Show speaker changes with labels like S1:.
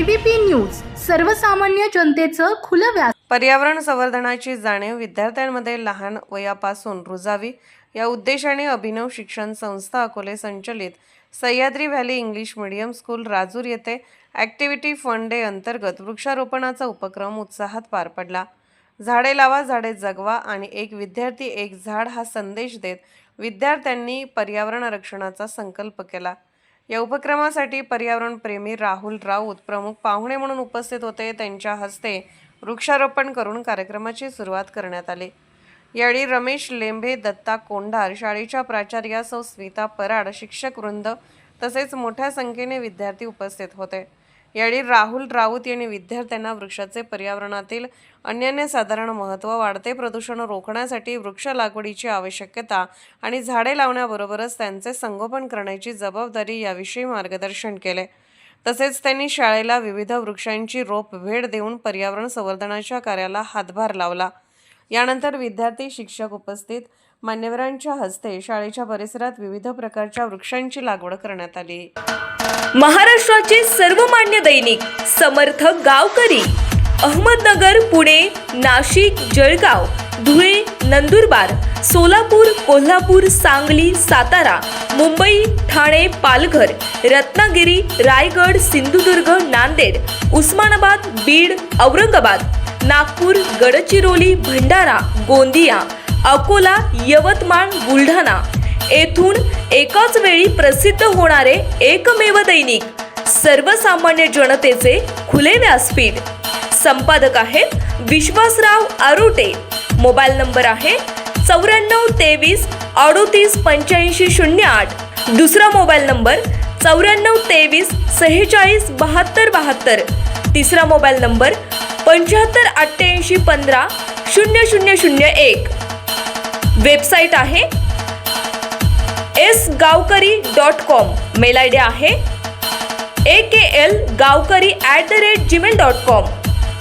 S1: ABP news सर्वसामान्य जनतेचं खुलं व्यास।
S2: पर्यावरण संवर्धनाची जाणीव विद्यार्थ्यांमध्ये लहान वयापासून रुजावी या उद्देशाने अभिनव शिक्षण संस्था अकोले संचलित Sahyadri valley English medium school Rajur येथे ॲक्टिव्हिटी फन डे अंतर्गत वृक्षारोपणाचा उपक्रम उत्साहात पार पडला। झाडे लावा झाडे जगवा आणि एक विद्यार्थी एक झाड हा संदेश देत विद्यार्थ्यांनी पर्यावरण रक्षणाचा संकल्प केला। या उपक्रमासाठी पर्यावरण प्रेमी राहुल राऊत प्रमुख पाहुणे म्हणून उपस्थित होते। त्यांच्या हस्ते वृक्षारोपण करून कार्यक्रमाची सुरुवात करण्यात आली। यावेळी रमेश लेंभे, दत्ता कोंढार, शाळेच्या प्राचार्या सौ स्मिता पराड, शिक्षक वृंद तसेच मोठ्या संख्येने विद्यार्थी उपस्थित होते। यावेळी राहुल राऊत यांनी विद्यार्थ्यांना वृक्षाचे पर्यावरणातील अनन्यसाधारण महत्त्व, वाढते प्रदूषण रोखण्यासाठी वृक्ष लागवडीची आवश्यकता आणि झाडे लावण्याबरोबरच त्यांचे संगोपन करण्याची जबाबदारी याविषयी मार्गदर्शन केले। तसेच त्यांनी शाळेला विविध वृक्षांची रोप भेट देऊन पर्यावरण संवर्धनाच्या कार्याला हातभार लावला। यानंतर विद्यार्थी, शिक्षक उपस्थित मान्यवरांच्या हस्ते शाळेच्या परिसरात विविध प्रकारच्या वृक्षांची लागवड करण्यात आली।
S3: महाराष्ट्राचे सर्वमान्य दैनिक समर्थ गावकरी अहमदनगर, पुणे, नाशिक, जळगाव, धुळे, नंदुरबार, सोलापूर, कोल्हापूर, सांगली, सातारा, मुंबई, ठाणे, पालघर, रत्नागिरी, रायगड, सिंधुदुर्ग, नांदेड, उस्मानाबाद, बीड, औरंगाबाद, नागपूर, गडचिरोली, भंडारा, गोंदिया, अकोला, यवतमाळ, बुलढाणा येथून एकाच वेळी प्रसिद्ध होणारे एकमेव दैनिक सर्वसामान्य जनतेचे खुले व्यासपीठ। संपादक आहेत विश्वासराव आरोटे। मोबाईल नंबर आहे 9423 38 85 08। दुसरा मोबाईल नंबर 9423 46 72 72। तिसरा मोबाईल नंबर 75 88 15 0001। वेबसाईट आहे sgavkari.com। मेल आयडी आहे akl gavkari@gmail.com।